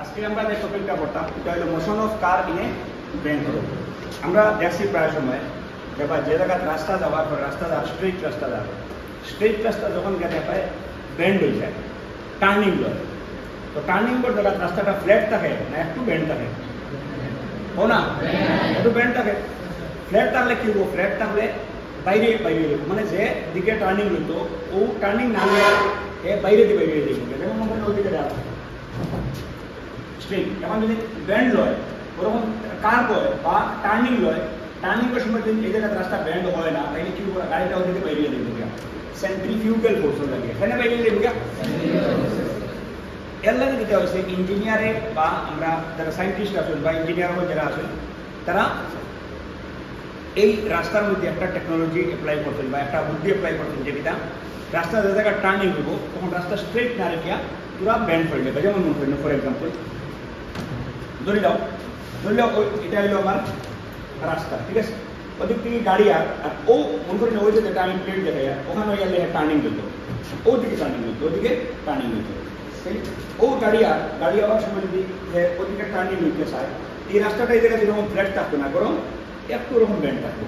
আজকে আমরা যে টপিকটা পড়তাম এটা হলো motion of car in a bend road. আমরা দেখছি প্রায় সময় ব্যাপার যে জায়গায় রাস্তা যাওয়ার পর রাস্তা যাবে স্ট্রেট রাস্তা যখন গেছে পায় বেন্ড হয়ে যায়, টার্নিং হয়। তো টার্নিং বোর্ড জায়গা রাস্তাটা ফ্ল্যাট থাকে না একটু বেন্ড থাকে, ও না একটু বেন্ড থাকে। ফ্ল্যাট থাকলে কি হবো, ফ্ল্যাট থাকলে বাইরে মানে যে দিকে টার্নিং হইতো ও টার্নিং না হলে বাইরে দিয়ে যাবে, যেমন মনে ওই দিকে যাবে স্ট্রেট। এখন যদি ব্যান্ড লয় ওরকম কার্ভ হয় বা টার্নিং লয়, টার্নিংয়ের সময় যদি এই জায়গায় রাস্তা ব্যান্ড হয় না তাইলে কি হবে, গাড়িটা ওদিকে বাইরে দেবে, সেন্ট্রিফিউগাল ফোর্স লাগে, এখানে বাইরে দেবে। এর লাগে যেটা হয়েছে ইঞ্জিনিয়ারে বা আমরা যারা সায়েন্টিস্ট আছেন বা ইঞ্জিনিয়ার যারা আছেন তারা এই রাস্তার মধ্যে একটা টেকনোলজি অ্যাপ্লাই করতেন বা একটা বুদ্ধি অ্যাপ্লাই করতেন, যেটা রাস্তা যে জায়গায় টার্নিং হইব তখন রাস্তা স্ট্রেট না রেখে পুরা ব্যান্ড হয়ে যাবে। যেমন মনে করেন ফর এক্সাম্পল ধরে দাও এটা হলো আমার রাস্তা, ঠিক আছে, ওদিক থেকে গাড়ি আর ও মনে করেন ওই যেটা আমি প্লেট দেখাই ওখানে ওই গেলে টার্নিং হইতো, ওদিকে টার্নিং হইতো ও গাড়ি আবার সময় যদি ওদিকে টার্নিং হইতে চায় এই রাস্তাটা এই জায়গায় যেরকম ফ্ল্যাট থাকতো না, বরং একটু ওরকম ব্যান্ড থাকতো,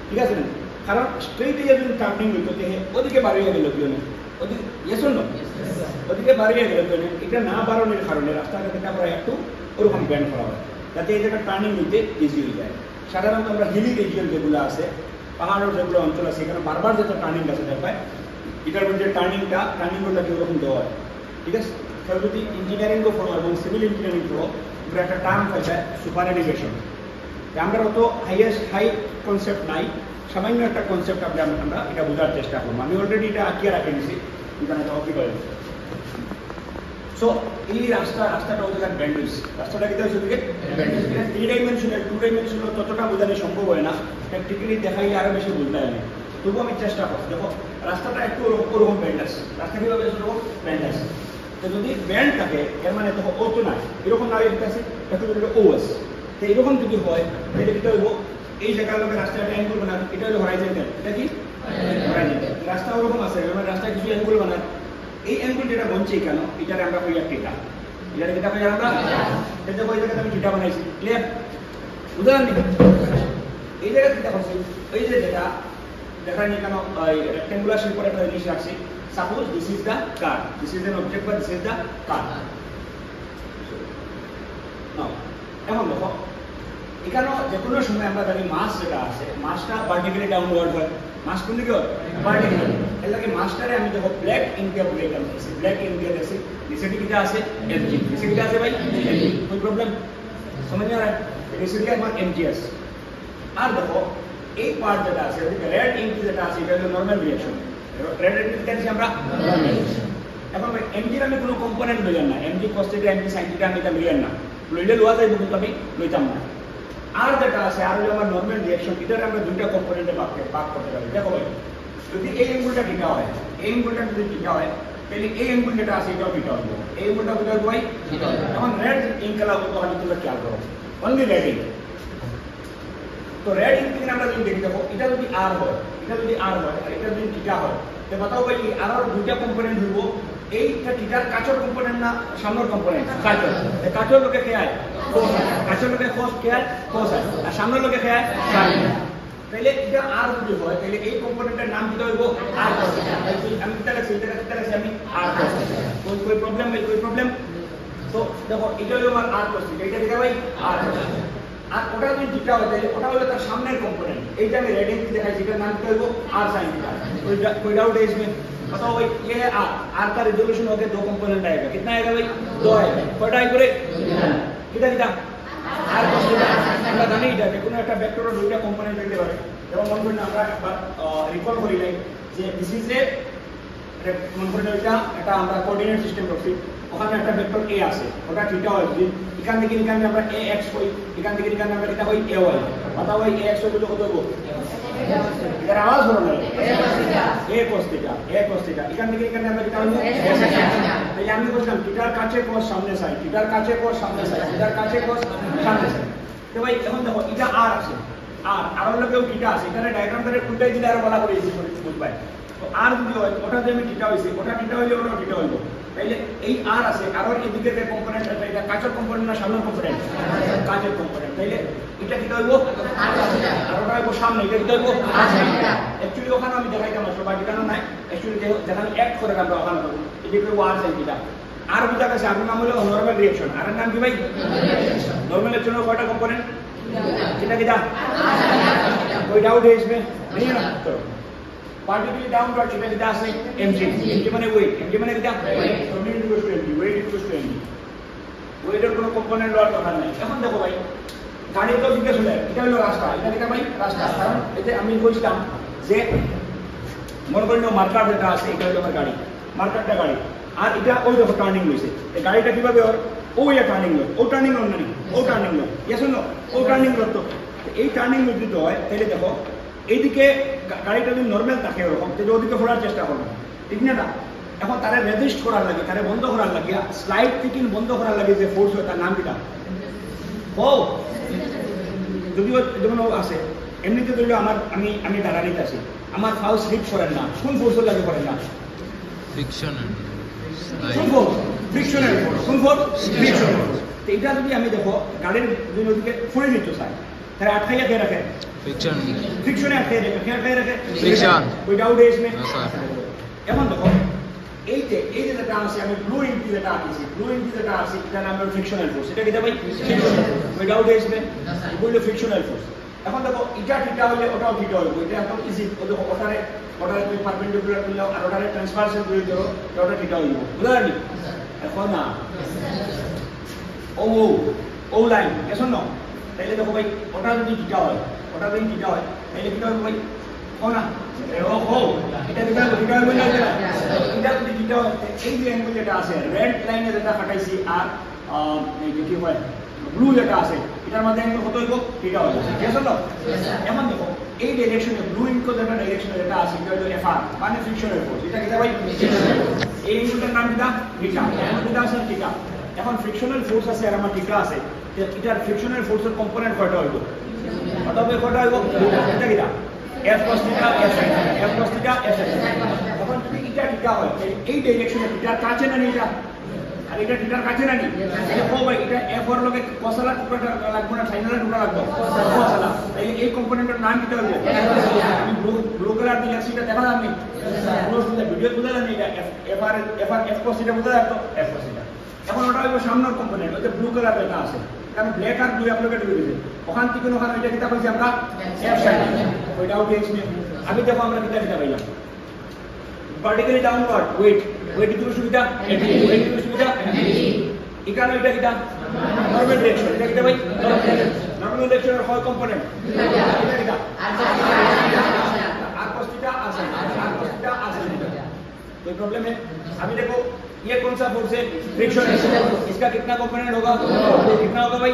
ঠিক আছে না? কারণ স্ট্রেইটে যদি টার্নিং হইতো ওদিকে বাড়িয়ে গেল কেউ না, ওদিকে ওদিকে বাড়িয়ে গেল কেউ না, এটা না বাড়ানোর কারণে রাস্তাটাকে আমরা একটু ওরকম ব্যান্ড করা হয় যাতে এই জায়গায় টার্নিং হইতে ইজি হয়ে যায়। সাধারণত আমরা হিলি রিজিয়ন যেগুলো আছে, পাহাড়ের যেগুলো অঞ্চল আছে এখানে বারবার যেটা টার্নিং আছে দেখায়, এটার মধ্যে টার্নিংগুলোকে ওরকম দেওয়া হয়, ঠিক আছে। কেউ যদি ইঞ্জিনিয়ারিং পড়ো এবং সিভিল ইঞ্জিনিয়ারিং পড়ো আমরা একটা টার্ম হয়ে যায় সুপার এলিভেশন। আমরা অত হাই কনসেপ্ট নাই, সামান্য একটা কনসেপ্ট আমরা এটা বোঝার চেষ্টা করবো। আমি অলরেডি এটা আঁকিয়ে রাখে নিছি, এখানে অপি করে। সো এই রাস্তাটা ওদের ব্যান্ড হয়েছে, রাস্তাটা কিন্তু হচ্ছে ওদিকে 3 ডাইমেনশনাল 2 ডাইমেনশনাল ততটা বোঝানো সম্ভব হয় না, প্র্যাকটিক্যালি দেখাইলে আরো বেশি বলতে হয় না। তবুও আমি চেষ্টা করছি। দেখো রাস্তাটা একটু ওরকম ব্যান্ড আছে, রাস্তা কীভাবে ওরকম ব্যান্ড আছে। তো যদি ব্যান্ড থাকে এর মানে দেখো ও তো নাই, এরকম না আছে একটু ও আছে। তো এরকম যদি হয় তাহলে এটা হইব এই জায়গার লোকের রাস্তা একটা অ্যাঙ্গুল বানায়, এটা হলো হরাইজন্টাল, এটা কি রাস্তা ওরকম আছে, রাস্তায় কিছু অ্যাঙ্গুল বানায়। এই অ্যাঙ্গুল যেটা বলছি কেন, এটারে আমরা কই টিটা, এটারে কিটা কই আমরা এটা ওই জায়গাতে আমি টিটা বানাইছি, ক্লিয়ার? উদাহরণ দিই, এই জায়গা টিটা করছি, ওই যে যেটা দেখার নি কেন রেক্টেঙ্গুলার শেপ করে একটা জিনিস রাখছি। Suppose this is the car, this is an object বা দিস ইজ দ্য কার। নাও এখন দেখো এখানে যে কোনো সময় আমরা জানি মাস যেটা আছে মাসটা ভার্টিক্যালি ডাউনওয়ার্ড হয়, মাস কোন দিকে হয় ভার্টিক্যালি। এর লাগে মাসটারে আমি দেখো ব্ল্যাক ইন্ডিয়া বলে দিয়েছি, ব্ল্যাক ইন্ডিয়া দেখছি রিসেন্টলি কিটা আছে এমজি, রিসেন্টলি আছে ভাই এমজি, কোন প্রবলেম समझ आ रहा है? রিসেন্টলি আমার এমজি আছে। আর দেখো এই পার্ট যেটা আছে ওদিকে রেড ইঙ্ক যেটা আছে এটা হলো নরমাল রিঅ্যাকশন, রেড ইঙ্ক দেখছি আমরা নরমাল। এখন এমজির আমি কোনো কম্পোনেন্ট লইলাম না, এমজি cos θ এমজি sin θ আমি এটা লইলাম না, লইলে লওয়া যায় কিন্তু আমি লইতাম না। আর যেটা আছে আর হলো আমার নরমাল রিঅ্যাকশন, এটার আমরা দুইটা কম্পোনেন্টে ভাগ করতে পারি। দেখো ভাই যদি এই অ্যাঙ্গেলটা থিটা হয়, এই অ্যাঙ্গেলটা যদি থিটা হয় তাহলে এই অ্যাঙ্গেল যেটা আছে এটাও থিটা হবে, এই অ্যাঙ্গেলটা কোথায় হবে ভাই থিটা হবে। এখন রেড ইঙ্ক কালার তো আমি তোমরা খেয়াল করো, অনলি রেড ইঙ্ক। তো রেড ইঙ্ক থেকে আমরা যদি দেখি দেখো এটা যদি আর হয়, এটা যদি আর হয় আর এটা যদি থিটা হয় তো বাতাও ভাই আর দুইটা কম্পোনেন্ট হইব। এইটা থিটার কাচর কম্পোনেন্ট না সামনের কম্পোনেন্ট? কাচর। কাচর লোকে কে আয় কোস, কাচর লোকে কোস কে আয় কোস আয়, আর সামনের লোকে কে আয় সাইন। তাহলে এটা আর যদি হয় তাহলে এই কম্পোনেন্টের নাম কি হইব আর কোস। আমি কিটা লিখছি আমি আর কোস। কোই প্রবলেম ভাই, কোই প্রবলেম? তো দেখো এটা হলো আমার আর কোস, এটা দিকে ভাই আর কোস। আর ওটা যদি থিটা হয় তাহলে ওটা হলো তার সামনের কম্পোনেন্ট, এইটা আমি রেড ইঙ্ক দেখাইছি, এটার নাম কি হইব আর সাইন থিটা। कोई डाउट है इसमें? बताओ भाई ये है आर का रिजोल्यूशन हो गया, 2 कंपोनेंट आएगा, कितना आएगा भाई 2 आएगा। কয়টা আই করে কিটা কিটা আর cos θ। আমরা জানি এটা কোনো একটা ভেক্টরের দুইটা কম্পোনেন্ট থাকতে পারে। যেমন মনে করেন আমরা একবার রিকল করি নাই যে দিস ইজ এ মনে করেন এটা আমরা কোঅর্ডিনেট সিস্টেম করছি, ওখানে একটা ভেক্টর a আছে, ওটা থিটা হয়, যদি এখান থেকে এখানে আমরা ax কই, এখান থেকে এখানে আমরা এটা কই ay। बताओ ভাই ax হলো কত হবে? এর আওয়াজ হলো না a cos θ, এখান থেকে এখানে আমরা এটা হলো তাহলে আমি বললাম থিটার কাছে cos সামনে সাইড, থিটার কাছে cos সামনে সাইড, থিটার কাছে cos সামনে সাইড। তো ভাই এখন দেখো এটা আর আছে, আর লগেও থিটা আছে, এখানে ডায়াগ্রামটারে উল্টাই দিলে আর বলা করে ইজি করে বুঝবাই। তো আর যদি হয় ওটা যে আমি থিটা হইছে ওটা থিটা হইলে ওটা থিটা হইব, তাইলে এই আর আছে আর এদিকে যে কম্পোনেন্ট আছে এটা কাঁচের কম্পোনেন্ট না সামনের কম্পোনেন্ট কাঁচের কম্পোনেন্ট তাইলে এটা কি হইব আর ওটা হইব সামনে এটা কি হইব অ্যাকচুয়ালি ওখানে আমি দেখাইতাম আসলে বাট এখানে নাই অ্যাকচুয়ালি যেখানে এক করে আমরা ওখানে করব এটা হইব আর সাইনটা আর বুঝা গেছে আপনার নাম হলো নরমাল রিঅ্যাকশন আর নাম কি ভাই নরমাল রিঅ্যাকশনের কয়টা কম্পোনেন্ট এটা কি দা कोई डाउट है इसमें नहीं है ना तो पार्टिकली डाउन डॉट এটা কি আছে mg mg মানে ওয়েট mg মানে কি weight equals to mg weight equals to mg ওয়েটের কোনো কম্পোনেন্ট লওয়ার কথা নাই এখন দেখো ভাই গাড়ি তো জিজ্ঞেস হলো এটা হলো রাস্তা এটা কি ভাই রাস্তা কারণ এতে আমি বলছিলাম যে মনে করেন মার্কার যেটা আছে এটা হলো আমার গাড়ি মার্কারটা গাড়ি আর এটা ওই দেখো টার্নিং হইছে এই গাড়িটা কিভাবে ওর ওই টার্নিং হলো ও টার্নিং হলো না ও টার্নিং হলো ইয়েস নো ও টার্নিং হলো তো এই টার্নিং যদি হয় তাহলে দেখো এইদিকে গাড়িটা যদি নর্মাল থাকে ওরকম তাহলে ওদিকে ফোড়ার চেষ্টা করবে ঠিক না এখন তারা রেজিস্ট করার লাগে তারা বন্ধ করার লাগে স্লাইড থেকে বন্ধ করার লাগে যে ফোর্স হয় তার নাম কিটা ও যদিও যেমন আছে এমনিতে ধরলে আমার আমি দাঁড়ানিতে আছি আমার ফাউ স্লিপ করেন না কোন ফোর্স লাগে করেন না ফ্রিকশন কোন ফোর্স ফ্রিকশনাল ফোর্স কোন ফোর্স ফ্রিকশনাল ফোর্স তো এটা যদি আমি দেখো গাড়ির যদি ওদিকে ফুড়ে দিতে চাই তাহলে আটকাইয়া কে রাখে ফ্রিকশন ফ্রিকশনে আটকাই রাখে কে রাখে ফ্রিকশন কোই ডাউট है इसमें স্যার এখন দেখো এই যে যেটা আছে আমি ব্লু ইনটি যেটা আঁকিছি ব্লু ইনটি যেটা আছে এটা নাম হলো ফ্রিকশনাল ফোর্স এটা কি ভাই ফ্রিকশনাল ফোর্স কোই ডাউট है इसमें বললো ফ্রিকশনাল ফোর্স এখন দেখো এটা থিটা হলে ওটাও থিটা হবে এটা একদম ইজি ওটারে তুমি পারপেন্ডিকুলার করলে আর ওটারে ট্রান্সভার্সাল করে দাও ওটা থিটা হইব বুঝলি এখন না ও লাইন এসো না তাইলে দেখো ভাই ওটা যদি থিটা হয় তাইলে কি হবে ভাই ও না ও এটা থিটা হবে না এটা যদি থিটা হয় এই যে অ্যাঙ্গেল যেটা আছে রেড লাইনে যেটা কাটাইছি আর এই যে কি হয় ব্লু যেটা আছে এটার মধ্যে অ্যাঙ্গেল কত হইব থিটা হবে ঠিক আছে এখন দেখো এই ডাইরেকশনে ব্লু ইনকো যেটা ডাইরেকশনে যেটা আছে এটা হলো এফআর মানে ফ্রিকশনাল ফোর্স এটা কি ভাই এই অ্যাঙ্গেলটার নাম কি থিটা এটা আছে থিটা এখন ফ্রিকশনাল ফোর্স আছে আর আমার থিটা আছে এটার ফ্রিকশনাল ফোর্সের কম্পোনেন্ট কয়টা হইব কয়টা হইব এটা কিটা f cos theta f sin theta f cos theta f sin theta এখন যদি এটা থিটা হয় এই ডাইরেকশনে থিটার কাছে না এটা আর এটা থিটার কাছে না নি দেখো ভাই এটা f এর লগে cosala টুকরা লাগবে না sinala টুকরা লাগবে cosala এই কম্পোনেন্টের নাম কি হবে আমি ব্লু কালার দিয়ে লিখছি এটা দেখা যাবে পুরো ভিডিও বুঝালেন এটা f cos theta বুঝা যাচ্ছে f cos theta এখন ওটা হইব সামনের কম্পোনেন্ট ওই যে ব্লু কালার এটা আছে কারণ ব্ল্যাক আর ব্লু আপনাকে ঢুকে দিয়েছে ওখান থেকে ওখানে ওইটা কিতা কইছি আমরা f sin ওইটাও দিয়েছি আমি দেখো আমরা কিতা পাইলাম ভার্টিক্যালি ডাউনওয়ার্ড ওয়েট কি সুবিধা ওয়েট কি সুবিধা এখানে এটা কিতা নরমাল ডাইরেকশন এটা কিতা ভাই নরমাল ডাইরেকশনের হয় কম্পোনেন্ট এটা কিতা আর cos theta আছে আর cos theta আছে कोई प्रॉब्लम है अभी देखो ये कौन सा फोर्स है फ्रिक्शन इसका कितना कंपोनेंट होगा कितना होगा भाई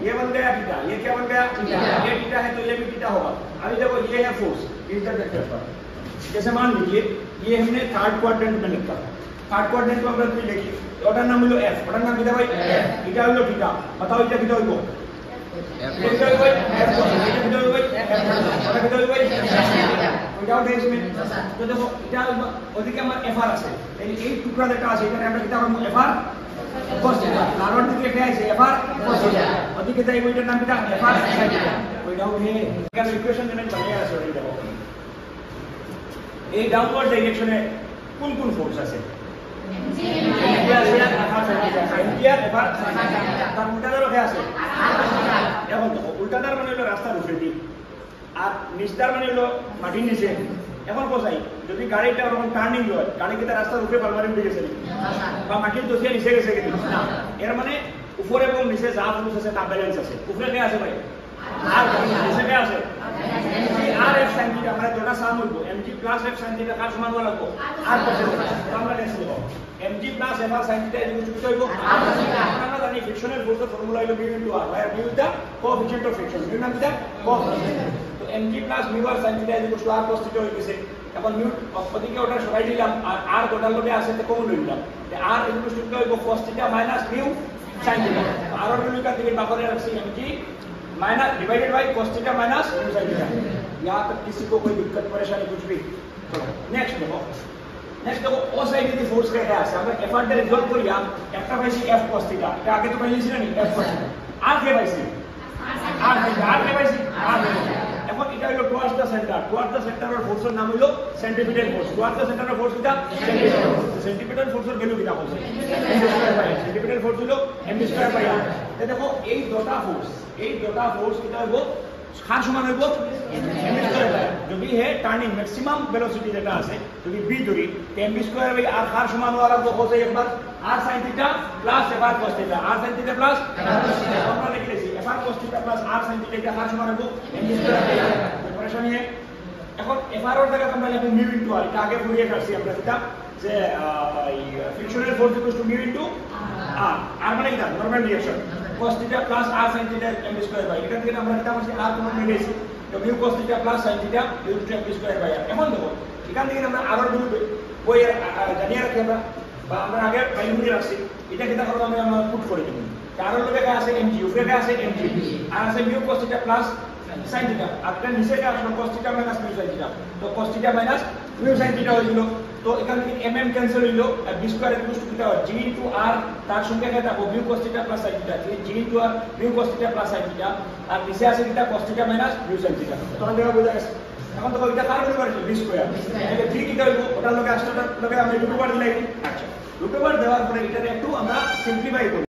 ये बन गया थीटा ये क्या बन गया ये थीटा है तो ये भी थीटा होगा अभी देखो ये है फोर्स इस वेक्टर पर जैसे मान लीजिए ये हमने थर्ड क्वाड्रेंट में लिखा थर्ड क्वाड्रेंट को अगर कोई लिखी ওটার নাম হলো f ওটার নাম কিটা ভাই এটা হলো থিটা बताओ এটা কিটা হইব এটা হইব f এটা কিটা হইব এটা কিটা হইব ওইটাও দেশমে তো দেখো এটা ওদিকে আমার এফআর আছে এই টুকরা যেটা আছে এখানে আমরা কিটা করব এফআর cos theta কারণ দিকে কে আছে এফআর cos theta ওদিকে তাই ওইটার নাম কিটা এফআর sin theta ওইটাও হে এখানে ইকুয়েশন যেন বানিয়ে আছে ওই দেখো এই ডাউনওয়ার্ড ডাইরেকশনে কোন কোন ফোর্স আছে এখন দেখো উল্টাদার মানে হলো রাস্তার উপরে দিক আর নিচদার মানে হলো মাটির নিচে এখন কোথায় যদি গাড়িটা ওরকম টার্নিং হয় গাড়ি কি তার রাস্তার উপরে পারমানেন্ট হয়ে গেছে বা মাটির দোষিয়া নিচে গেছে না এর মানে উপরে এবং নিচে যা ফোর্স আছে তা ব্যালেন্স আছে উপরে কে আছে ভাই আর নিচে কে আছে আর f sin theta আমরা যেটা সাম হইব mg plus f sin theta কার সমান হওয়া লাগবে r cos theta আমরা লিখে দেব mg plus f sin theta equal to হইব আমরা জানি ফ্রিকশনাল ফোর্সের ফর্মুলা হলো mu into r where mu is the coefficient of friction mu নাম কি coefficient তো mg plus mu r sin theta equal to r cos theta হয়ে গেছে এখন mu ওদিকে ওটা সরাই দিলাম আর r গোটার মধ্যে আছে তো কমন লইলাম যে r ইকুয়াল টু হইব cos theta minus mu sin theta r এর ভ্যালু কাটিয়ে বাকরে রাখছি mg minus divided by cos theta minus sin theta यहाँ तक किसी को कोई दिक्कत परेशानी कुछ भी चलो नेक्स्ट देखो নেক্সট দেখো ও সাইডে যে ফোর্স রেখা আছে আমরা এফ আর টা রিজলভ করিয়া একটা পাইছি এফ cos θ এটা আগে তো পাইছি না এফ cos θ আর কে পাইছি আর কে পাইছি আর এখন এটা হলো টুয়ার্ডস দা সেন্টার এর ফোর্সের নাম হলো centripetal force towards the centre এর ফোর্স এটা সেন্ট্রিপিটাল ফোর্সের ভ্যালু কিটা বলছে সেন্ট্রিপিটাল ফোর্স হলো m²/r দেখো এই দুটো ফোর্স কিটা হইব কার সমান হইব m²/r যদি হে টার্নিং ম্যাক্সিমাম ভেলোসিটি যেটা আছে যদি b ধরি m²/r কার সমান হওয়ার আগে বলতে একবার r sin θ plus f r cos θ r sin θ plus আমরা লিখেছি f r cos θ plus r sin θ এটা কার সমান হইব m²/r অপারেশন নিয়ে এখন f r এর জায়গায় আমরা লিখব মিউ ইনটু r এটা আগে ফুরিয়ে কাটছি আমরা সেটা যে frictional force equal to mu into r মানে কি normal reaction cos θ plus r sin θ m²/r এটা থেকে আমরা এটা মানে r কমন নিয়ে গেছি তো mu cos θ plus sin θ m²/r এখন দেখো এখান থেকে আমরা আরো বই জানিয়ে রাখি আমরা বা আমরা আগে বাইরে রাখছি এটা কিটা করব আমরা পুট করে দেব কারণ লেখা আছে mg উপরে লেখা আছে mg আর আছে মিউ cos θ প্লাস sin θ আপনার নিচে কা আছে cos θ মাইনাস মিউ sin θ তো cos θ মাইনাস মিউ sin θ হইলো তো এখান থেকে mm ক্যান্সেল হইলো আর b স্কয়ার ইকুয়াল টু কিটা g ইনটু r তার সঙ্গে কিটা mu cos θ plus sin θ g into r mu cos θ plus sin θ আর নিচে আছে কিটা cos θ মাইনাস মিউ sin θ তো আমরা বোঝা গেছে এখন তো এটা কার উপর b স্কয়ার এটা 3 কিটা হইলো ওটার লগে আসলে লগে আমরা √2 দিলাই আচ্ছা √2 দেওয়ার পরে এটারে একটু আমরা সিম্পলিফাই করি